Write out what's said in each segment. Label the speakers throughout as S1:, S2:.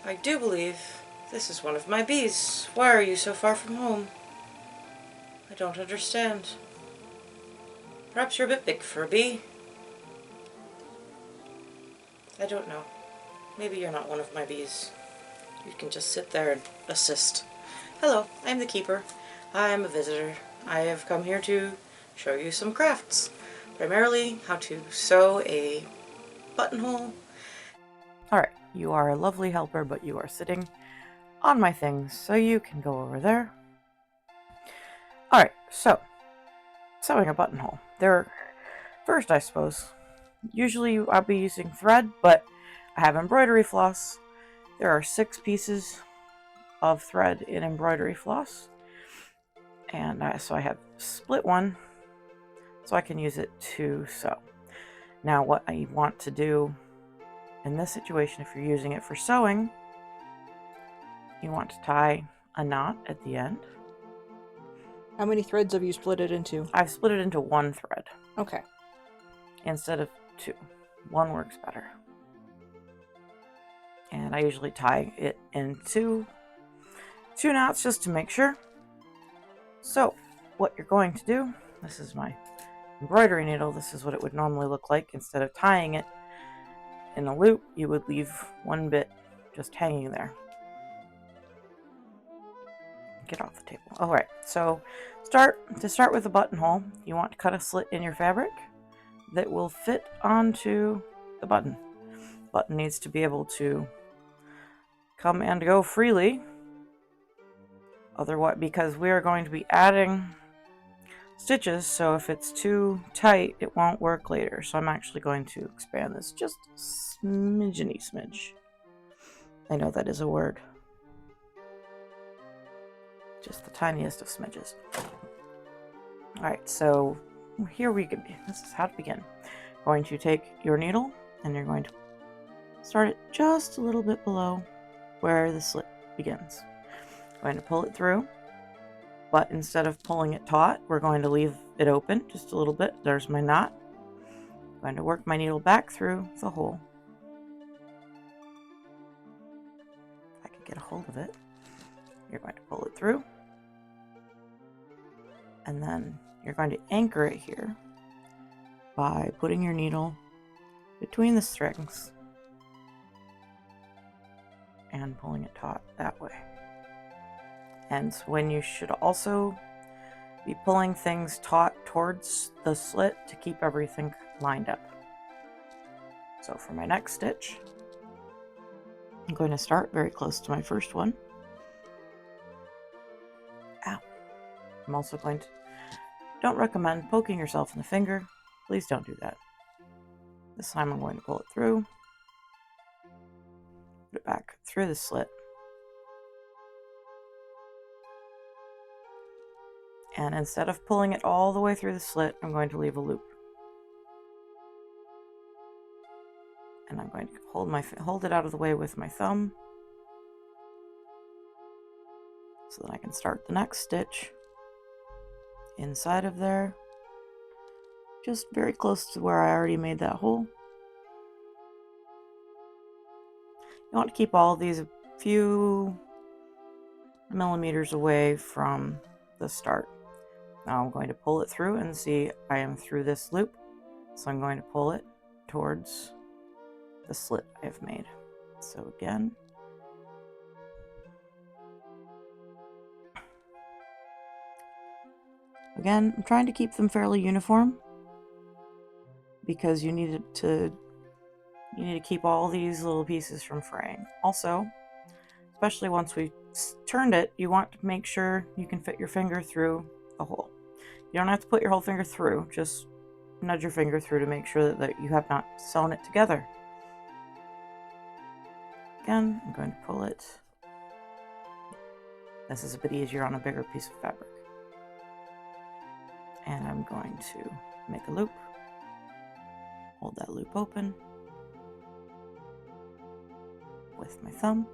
S1: I do believe this is one of my bees. Why are you so far from home? I don't understand. Perhaps you're a bit big for a bee. I don't know. Maybe you're not one of my bees. You can just sit there and assist. Hello, I'm the keeper. I'm a visitor. I have come here to show you some crafts. Primarily how to sew a buttonhole. Alright, you are a lovely helper, but you are sitting on my things, so you can go over there. Alright, so, sewing a buttonhole. First, I suppose, usually I'll be using thread, but I have embroidery floss. There are 6 pieces of thread in embroidery floss, and so I have split one so I can use it to sew. Now what I want to do in this situation, if you're using it for sewing, you want to tie a knot at the end.
S2: How many threads have you split it into?
S1: I've split it into 1 thread.
S2: Okay.
S1: Instead of 2. 1 works better. And I usually tie it into 2 knots just to make sure. So, what you're going to do, this is my embroidery needle, this is what it would normally look like. Instead of tying it in a loop, you would leave 1 bit just hanging there. Get off the table. Alright, so to start with a buttonhole, you want to cut a slit in your fabric that will fit onto the button. The button needs to be able to come and go freely. Otherwise, because we are going to be adding stitches, so if it's too tight, it won't work later. So I'm actually going to expand this just a smidgeny smidge. I know that is a word. Just the tiniest of smidges. Alright, so here we go. This is how to begin. Going to take your needle and you're going to start it just a little bit below where the slit begins. Going to pull it through, but instead of pulling it taut, we're going to leave it open just a little bit. There's my knot. I'm going to work my needle back through the hole. If I can get a hold of it. You're going to pull it through. And then you're going to anchor it here by putting your needle between the strings and pulling it taut that way. And when you should also be pulling things taut towards the slit to keep everything lined up. So for my next stitch, I'm going to start very close to my first one. Ow. I'm also going to, don't recommend poking yourself in the finger. Please don't do that. This time I'm going to pull it through, put it back through the slit, and instead of pulling it all the way through the slit, I'm going to leave a loop. And I'm going to hold it out of the way with my thumb so that I can start the next stitch inside of there, just very close to where I already made that hole. You want to keep all of these a few millimeters away from the start. Now I'm going to pull it through and see I am through this loop, so I'm going to pull it towards the slit I've made. So again, I'm trying to keep them fairly uniform because you need to keep all these little pieces from fraying. Also, especially once we turned it, you want to make sure you can fit your finger through the hole. You don't have to put your whole finger through, just nudge your finger through to make sure that you have not sewn it together. Again, I'm going to pull it. This is a bit easier on a bigger piece of fabric. And I'm going to make a loop, hold that loop open with my thumb,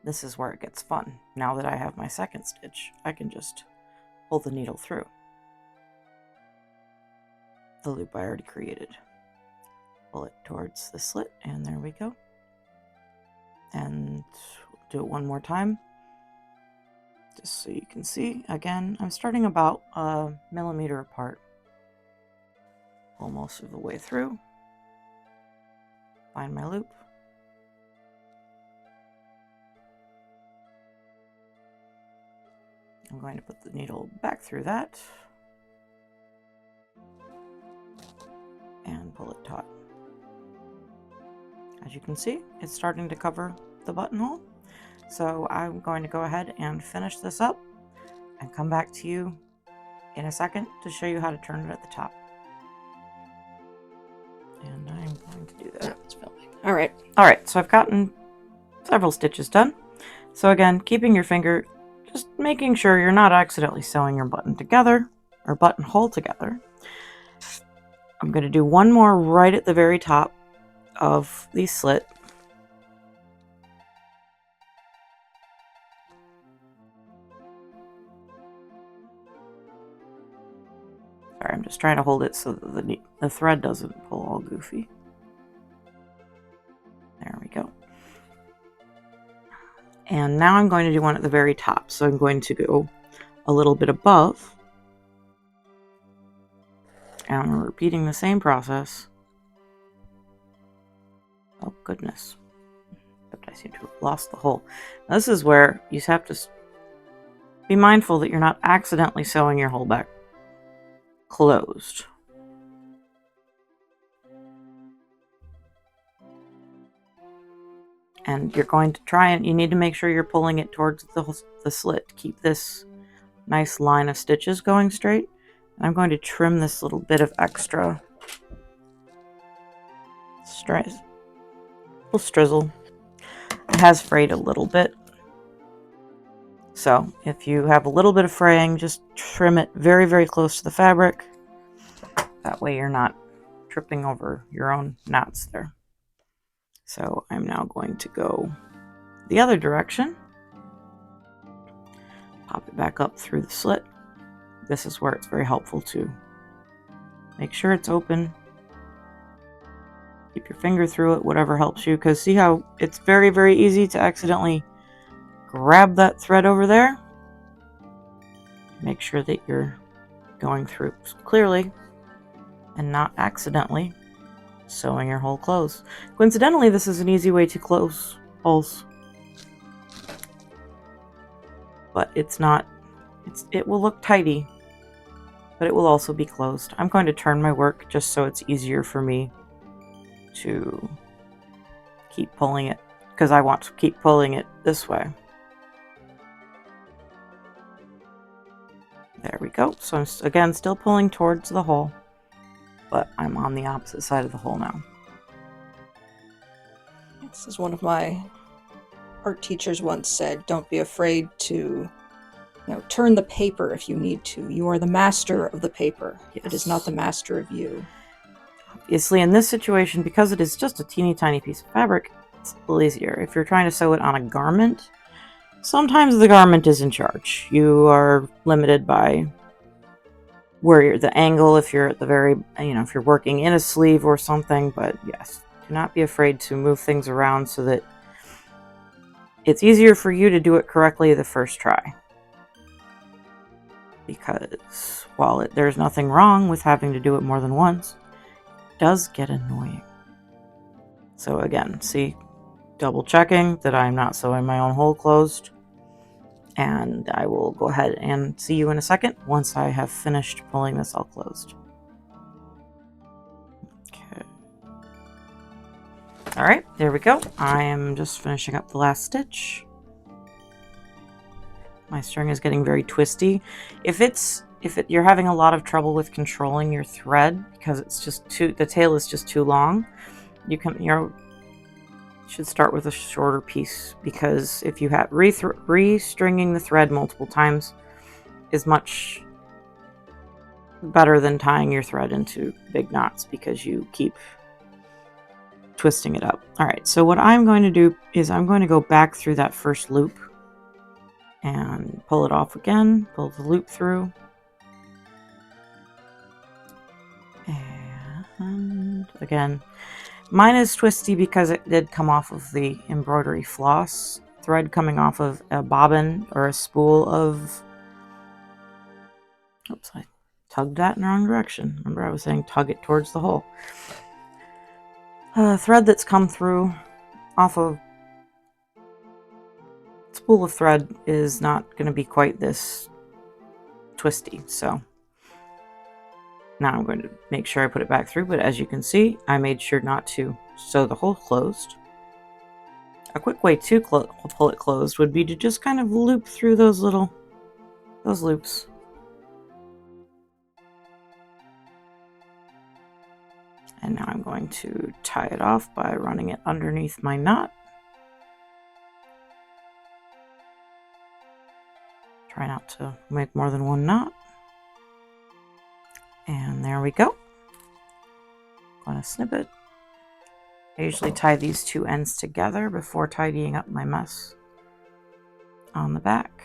S1: this is where it gets fun. Now that I have my second stitch, I can just pull the needle through the loop I already created. pull it towards the slit, and there we go. And do it one more time, just so you can see. Again, I'm starting about a millimeter apart. Pull most of the way through. Find my loop. I'm going to put the needle back through that and pull it taut. As you can see, it's starting to cover the buttonhole. So I'm going to go ahead and finish this up and come back to you in a second to show you how to turn it at the top. And I'm going to do that.
S2: It's filming. All
S1: right, so I've gotten several stitches done. So again, keeping your finger, just making sure you're not accidentally sewing your button together or buttonhole together. I'm going to do one more right at the very top of the slit. Sorry, I'm just trying to hold it so that the thread doesn't pull all goofy. There we go. And now I'm going to do one at the very top. So I'm going to go a little bit above. And I'm repeating the same process. Oh, goodness. Except I seem to have lost the hole. Now, this is where you have to be mindful that you're not accidentally sewing your hole back closed. And you're going to try and you need to make sure you're pulling it towards the slit. Keep this nice line of stitches going straight. And I'm going to trim this little bit of extra strizzle. It has frayed a little bit. So if you have a little bit of fraying, just trim it very, very close to the fabric. That way you're not tripping over your own knots there. So I'm now going to go the other direction. Pop it back up through the slit. This is where it's very helpful to make sure it's open. Keep your finger through it, whatever helps you, because see how it's very, very easy to accidentally grab that thread over there. Make sure that you're going through clearly and not accidentally sewing your hole closed. Coincidentally, this is an easy way to close holes. But it's not, it will look tidy, but it will also be closed. I'm going to turn my work just so it's easier for me to keep pulling it, because I want to keep pulling it this way. There we go. So I'm again still pulling towards the hole, but I'm on the opposite side of the hole now.
S2: This is one of my art teachers once said, don't be afraid to, turn the paper if you need to. You are the master of the paper. Yes. It is not the master of you.
S1: Obviously, in this situation, because it is just a teeny tiny piece of fabric, it's a little easier. If you're trying to sew it on a garment, sometimes the garment is in charge. You are limited by where you're, the angle, if you're at the very, if you're working in a sleeve or something. But yes, do not be afraid to move things around so that it's easier for you to do it correctly the first try. Because while there's nothing wrong with having to do it more than once, it does get annoying. So again, see, double checking that I'm not sewing my own hole closed. And I will go ahead and see you in a second once I have finished pulling this all closed. Okay. All right, there we go. I am just finishing up the last stitch. My string is getting very twisty. If you're having a lot of trouble with controlling your thread because it's just the tail is just too long, you should start with a shorter piece, because if you have restringing the thread multiple times is much better than tying your thread into big knots because you keep twisting it up. All right, so what I'm going to do is I'm going to go back through that first loop and pull it off again, pull the loop through, and again, Mine is twisty because it did come off of the embroidery floss thread coming off of a bobbin or a spool of... Oops, I tugged that in the wrong direction. Remember I was saying tug it towards the hole. Thread that's come through off of spool of thread is not going to be quite this twisty, so now I'm going to make sure I put it back through, but as you can see, I made sure not to sew the hole closed. A quick way to pull it closed would be to just kind of loop through those loops. And now I'm going to tie it off by running it underneath my knot. Try not to make more than one knot. And there we go. Going to snip it. I usually tie these two ends together before tidying up my mess on the back.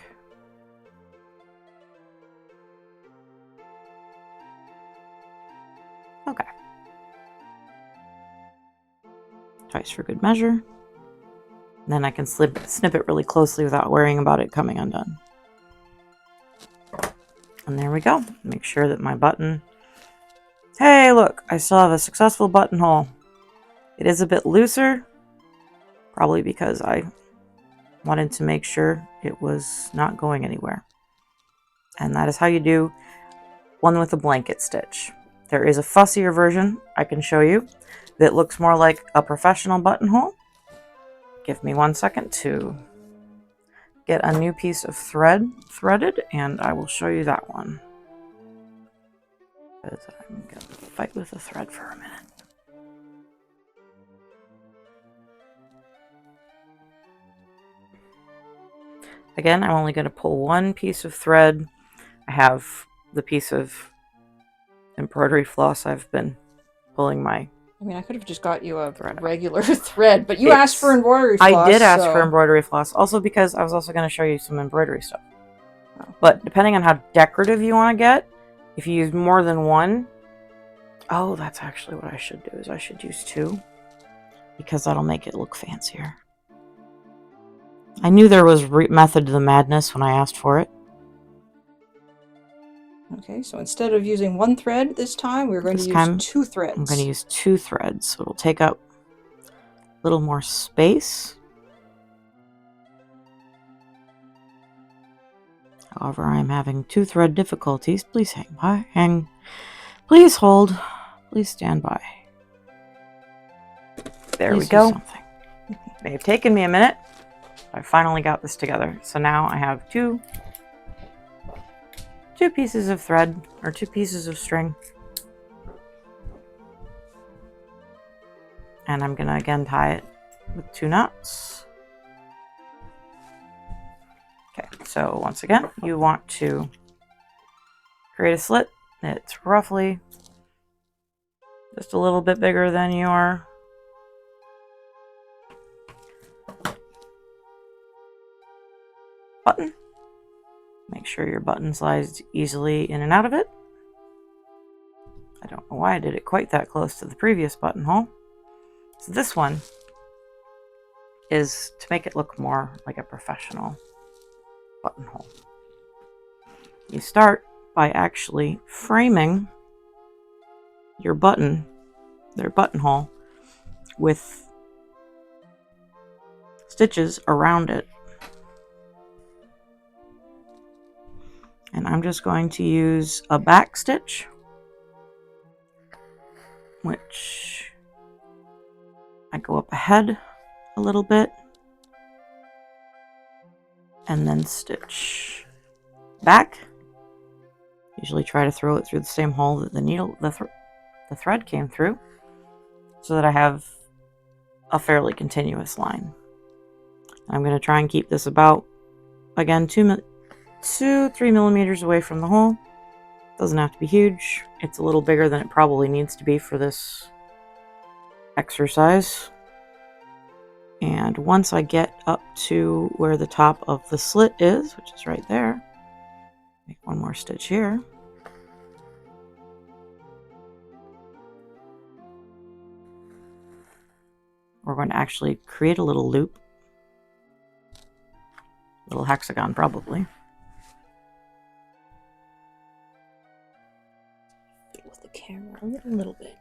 S1: Okay. Twice for good measure. And then I can snip it really closely without worrying about it coming undone. And there we go. Make sure that my button... Hey, look, I still have a successful buttonhole. It is a bit looser, probably because I wanted to make sure it was not going anywhere. And that is how you do one with a blanket stitch. There is a fussier version I can show you that looks more like a professional buttonhole. Give me 1 second to get a new piece of thread threaded, and I will show you that one. But I'm going to fight with the thread for a minute. Again, I'm only going to pull one piece of thread. I have the piece of embroidery floss I've been pulling my...
S2: I mean, I could have just got you a regular thread, but you asked for embroidery floss.
S1: I did ask for embroidery floss, also because I was also going to show you some embroidery stuff. Oh. But depending on how decorative you want to get, if you use more than one... Oh, that's actually what I should do, is I should use two, because that'll make it look fancier. I knew there was method to the madness when I asked for it.
S2: Okay, so instead of using one thread this time, we're going to use two threads.
S1: I'm going to use two threads, so it'll take up a little more space. However, I'm having two thread difficulties. Please hang by. Please hold. Please stand by. There we go. It may have taken me a minute. I finally got this together. So now I have two pieces of thread, or two pieces of string. And I'm gonna again tie it with two knots. Okay, so once again, you want to create a slit. It's roughly just a little bit bigger than your button. Make sure your button slides easily in and out of it. I don't know why I did it quite that close to the previous buttonhole. So this one is to make it look more like a professional buttonhole. You start by actually framing your buttonhole with stitches around it. And I'm just going to use a back stitch, which I go up ahead a little bit and then stitch back. Usually try to throw it through the same hole that the thread came through, so that I have a fairly continuous line. I'm going to try and keep this about, again, 2-3 millimeters away from the hole. Doesn't have to be huge. It's a little bigger than it probably needs to be for this exercise. And once I get up to where the top of the slit is, which is right there, make one more stitch here. we're going to actually create a little loop. Little hexagon, probably.
S2: With the camera a little bit.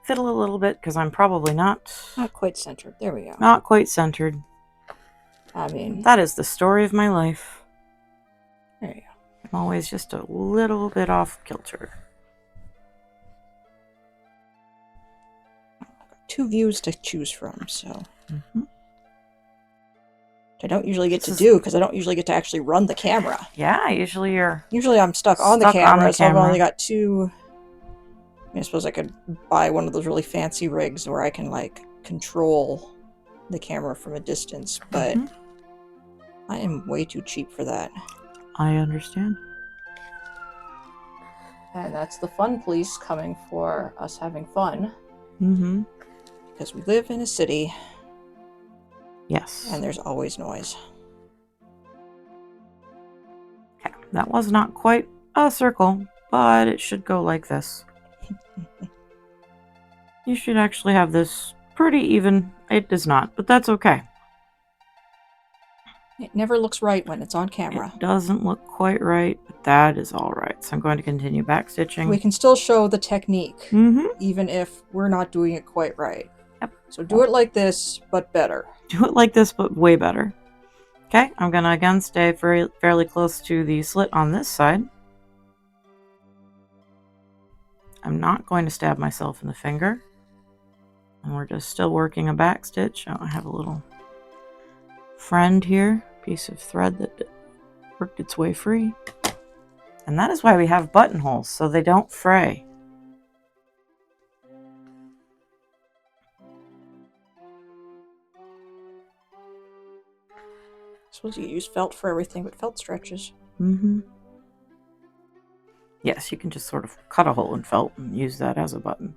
S1: Fiddle a little bit, because I'm probably not
S2: quite centered. There we go.
S1: Not quite centered.
S2: I mean,
S1: that is the story of my life.
S2: There you go.
S1: I'm always just a little bit off kilter.
S2: I've got 2 views to choose from, so. I don't usually get to do, because I don't usually get to actually run the camera.
S1: Yeah, usually
S2: I'm stuck on the camera, so I've only got 2. I suppose I could buy one of those really fancy rigs where I can, like, control the camera from a distance, but I am way too cheap for that.
S1: I understand.
S2: And that's the fun police coming for us having fun. Because we live in a city.
S1: Yes.
S2: And there's always noise.
S1: Okay, that was not quite a circle, but it should go like this. You should actually have this pretty even. It does not, but that's okay.
S2: It never looks right when it's on camera.
S1: It doesn't look quite right, but that is all right. So I'm going to continue backstitching.
S2: We can still show the technique, even if we're not doing it quite right.
S1: Yep.
S2: So do it like this, but better.
S1: Do it like this, but way better. Okay, I'm going to again stay fairly close to the slit on this side. I'm not going to stab myself in the finger. And we're just still working a back stitch. Oh, I have a little friend here, piece of thread that worked its way free. And that is why we have buttonholes, so they don't fray.
S2: I suppose you use felt for everything, but felt stretches.
S1: Yes, you can just sort of cut a hole in felt and use that as a button.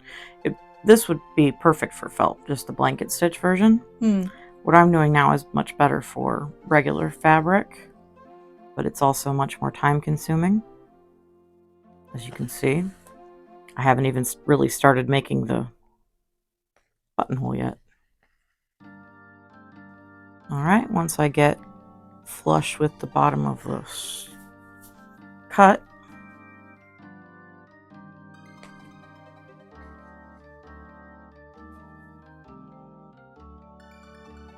S1: This would be perfect for felt, just the blanket stitch version. What I'm doing now is much better for regular fabric, but it's also much more time consuming. As you can see, I haven't even really started making the buttonhole yet. Alright, once I get flush with the bottom of this cut,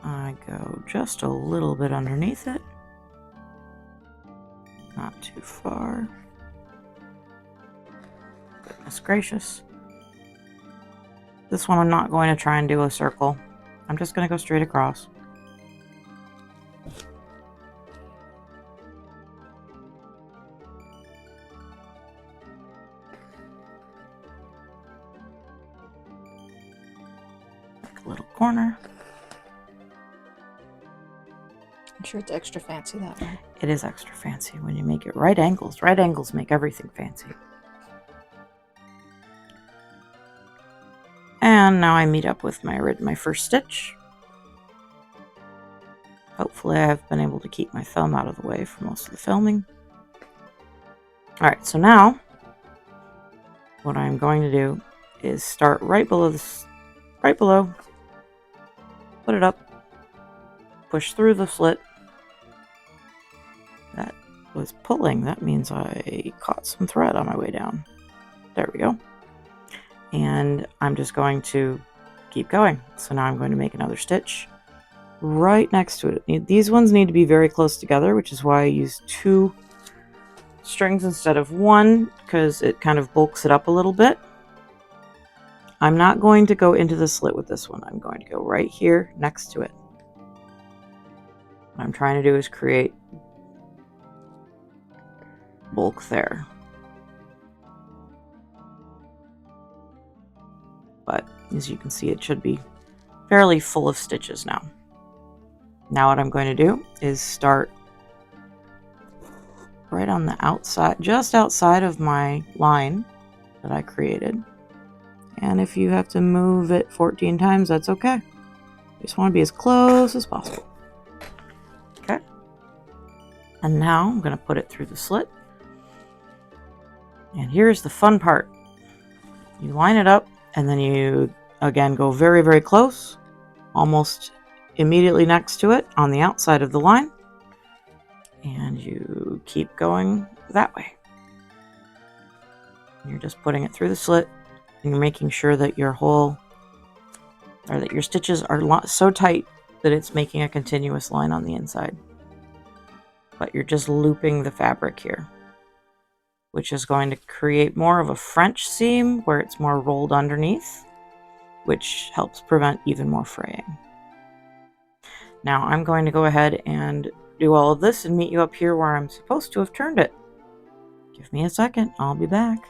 S1: I go just a little bit underneath it. Not too far. Goodness gracious. This one I'm not going to try and do a circle. I'm just going to go straight across. Like a little corner.
S2: I'm sure it's extra fancy that way.
S1: It is extra fancy when you make it right angles. Right angles make everything fancy. And now I meet up with my first stitch. Hopefully I've been able to keep my thumb out of the way for most of the filming. Alright, so now what I'm going to do is start right below this, put it up, push through the slit. That was pulling. That means I caught some thread on my way down. There we go. And I'm just going to keep going. So now I'm going to make another stitch right next to it. These ones need to be very close together, which is why I use 2 strings instead of 1, because it kind of bulks it up a little bit. I'm not going to go into the slit with this one. I'm going to go right here next to it. What I'm trying to do is create bulk there. But as you can see, it should be fairly full of stitches now. Now what I'm going to do is start right on the outside, just outside of my line that I created. And if you have to move it 14 times, that's okay. You just want to be as close as possible. Okay. And now I'm going to put it through the slit. And here's the fun part. You line it up, and then you, again, go very, very close almost immediately next to it on the outside of the line, and you keep going that way. You're just putting it through the slit, and you're making sure that your hole, or that your stitches are so tight that it's making a continuous line on the inside. But you're just looping the fabric here, which is going to create more of a French seam where it's more rolled underneath, which helps prevent even more fraying. Now I'm going to go ahead and do all of this and meet you up here where I'm supposed to have turned it. Give me a second, I'll be back.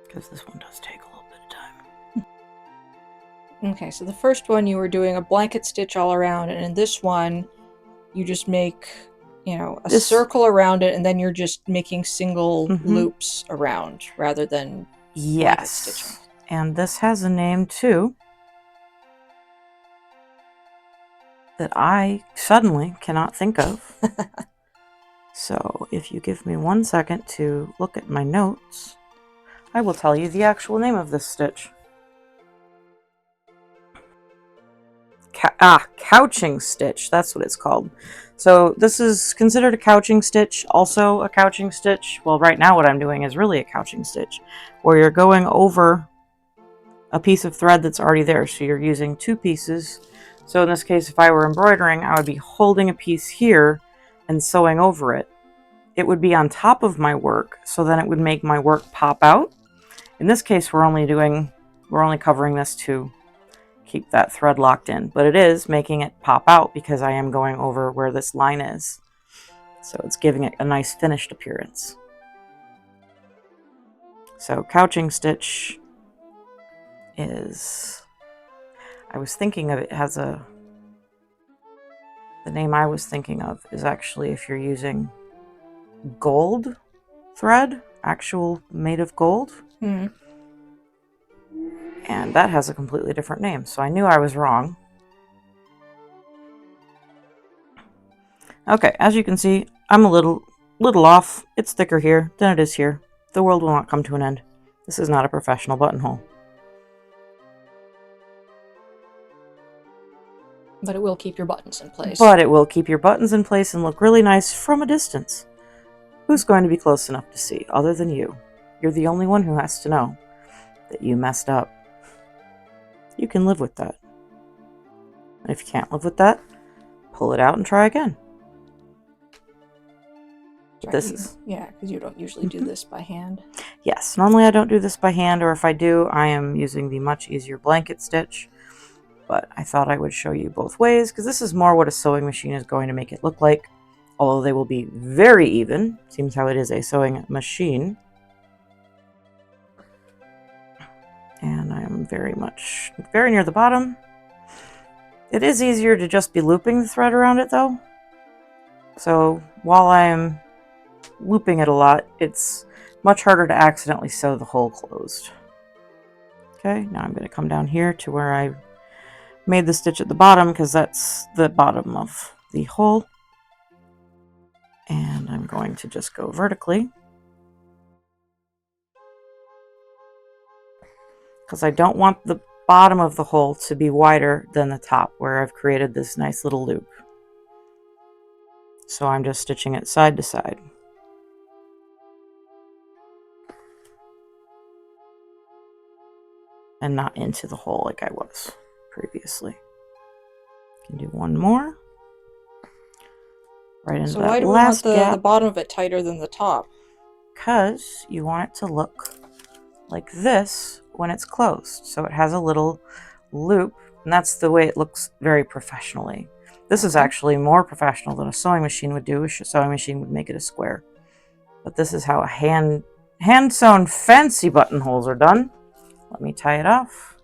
S1: Because this one does take a little bit of time.
S2: Okay, so the first one you were doing a blanket stitch all around, and in this one you just make, you know, a circle around it, and then you're just making single loops around rather than blanket stitching.
S1: And this has a name too that I suddenly cannot think of. So if you give me 1 second to look at my notes, I will tell you the actual name of this stitch. Couching stitch, that's what it's called. So this is considered a couching stitch, also a couching stitch. Well, right now what I'm doing is really a couching stitch, where you're going over a piece of thread that's already there. So you're using two pieces. So in this case, if I were embroidering, I would be holding a piece here and sewing over it. It would be on top of my work, so then it would make my work pop out. In this case, we're only covering this to keep that thread locked in, but it is making it pop out because I am going over where this line is. So it's giving it a nice finished appearance. So couching stitch is, I was thinking of it has the name I was thinking of is actually if you're using gold thread, actual made of gold. And that has a completely different name, so I knew I was wrong. Okay, as you can see, I'm a little off. It's thicker here than it is here. The world will not come to an end. This is not a professional buttonhole.
S2: But it will keep your buttons in place.
S1: But it will keep your buttons in place and look really nice from a distance. Who's going to be close enough to see, other than you? You're the only one who has to know that you messed up. You can live with that. And if you can't live with that, pull it out and try again.
S2: Right, because you don't usually do this by hand.
S1: Yes, normally I don't do this by hand, or if I do, I am using the much easier blanket stitch. But I thought I would show you both ways, because this is more what a sewing machine is going to make it look like. Although they will be very even, seems how it is a sewing machine. And I'm very near the bottom. It is easier to just be looping the thread around it though. So while I'm looping it a lot, it's much harder to accidentally sew the hole closed. Okay, now I'm going to come down here to where I made the stitch at the bottom, because that's the bottom of the hole. And I'm going to just go vertically, because I don't want the bottom of the hole to be wider than the top, where I've created this nice little loop. So I'm just stitching it side to side. And not into the hole like I was previously. Can do one more. Right into that last gap.
S2: So why do we want the bottom of it tighter than the top?
S1: Because you want it to look like this when it's closed. So it has a little loop, and that's the way it looks very professionally. This is actually more professional than a sewing machine would do. A sewing machine would make it a square. But this is how a hand-sewn fancy buttonholes are done. Let me tie it off.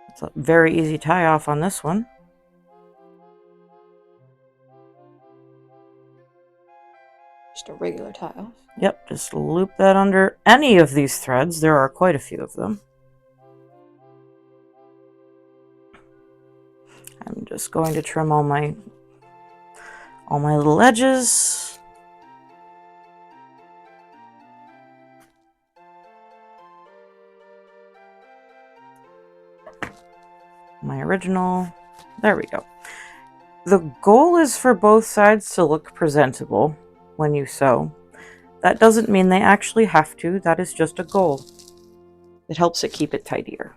S1: It's a very easy tie off on this one.
S2: Just a regular tie off.
S1: Yep, just loop that under any of these threads. There are quite a few of them. I'm just going to trim all my little edges. my original. There we go. The goal is for both sides to look presentable when you sew. That doesn't mean they actually have to. That is just a goal. It helps it keep it tidier.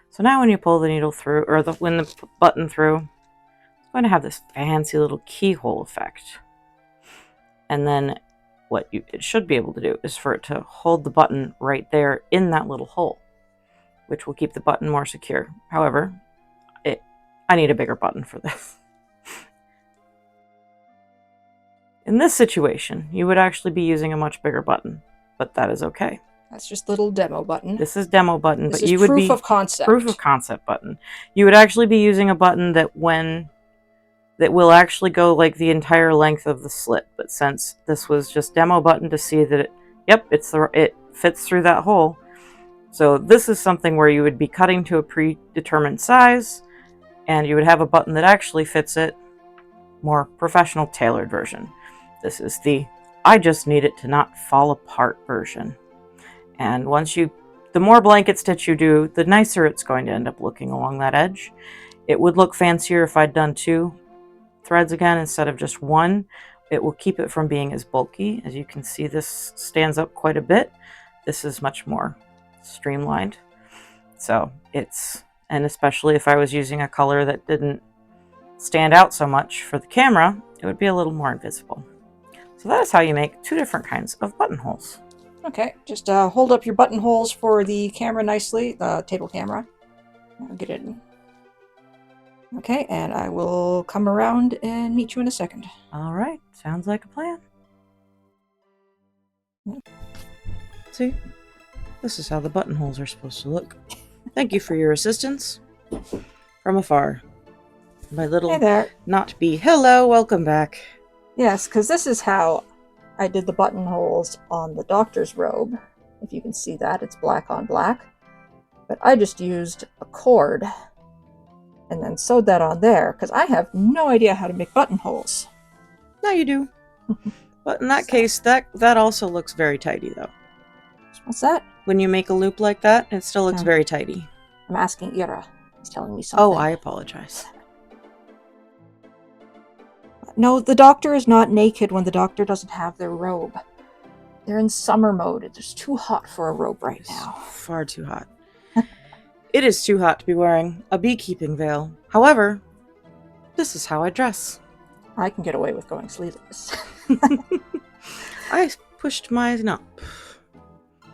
S1: So now when you pull the needle through, or when the button through, it's going to have this fancy little keyhole effect. And then what it should be able to do is for it to hold the button right there in that little hole, which will keep the button more secure. However, I need a bigger button for this. In this situation, you would actually be using a much bigger button, but that is okay.
S2: That's just a little demo button.
S1: This is demo button,
S2: this
S1: but
S2: is
S1: you would be
S2: proof of concept.
S1: Proof of concept button. You would actually be using a button that will actually go like the entire length of the slit. But since this was just demo button to see that it fits through that hole. So this is something where you would be cutting to a predetermined size, and you would have a button that actually fits it. More professional tailored version. This is the I just need it to not fall apart version. And the more blanket stitch you do, the nicer it's going to end up looking along that edge. It would look fancier if I'd done 2 threads again instead of just 1. It will keep it from being as bulky. As you can see, this stands up quite a bit. This is much more streamlined. So and especially if I was using a color that didn't stand out so much for the camera, it would be a little more invisible. So that is how you make 2 different kinds of buttonholes.
S2: Okay, just hold up your buttonholes for the camera nicely, the table camera. I'll get it in. Okay, and I will come around and meet you in a second.
S1: All right, sounds like a plan. See, this is how the buttonholes are supposed to look. Thank you for your assistance from afar. My little
S2: hey there.
S1: Not bee. Hello, welcome back.
S2: Yes, because this is how I did the buttonholes on the doctor's robe. If you can see that, it's black on black. But I just used a cord and then sewed that on there because I have no idea how to make buttonholes.
S1: Now you do. But in that case, that also looks very tidy though.
S2: What's that?
S1: When you make a loop like that, it still looks very tidy.
S2: I'm asking Ira. He's telling me something.
S1: Oh, I apologize.
S2: No, the doctor is not naked when the doctor doesn't have their robe. They're in summer mode. It's too hot for a robe right now.
S1: Far too hot. It is too hot to be wearing a beekeeping veil. However, this is how I dress.
S2: I can get away with going sleeveless.
S1: I pushed mine up.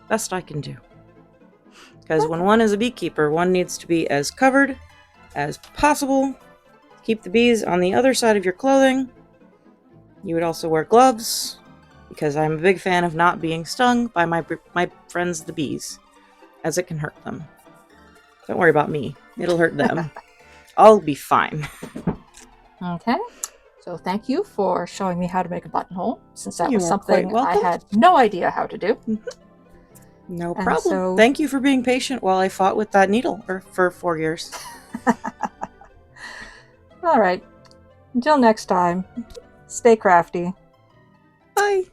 S1: Best I can do. Because when one is a beekeeper, one needs to be as covered as possible. Keep the bees on the other side of your clothing. You would also wear gloves, because I'm a big fan of not being stung by my friends the bees, as it can hurt them. Don't worry about me. It'll hurt them. I'll be fine.
S2: Okay. So thank you for showing me how to make a buttonhole, since that
S1: You
S2: was
S1: are
S2: something
S1: quite
S2: I
S1: welcome.
S2: had no idea how to do.
S1: Mm-hmm. No
S2: And
S1: problem.
S2: so-
S1: Thank you for being patient while I fought with that needle for 4 years.
S2: All right. Until next time, stay crafty.
S1: Bye.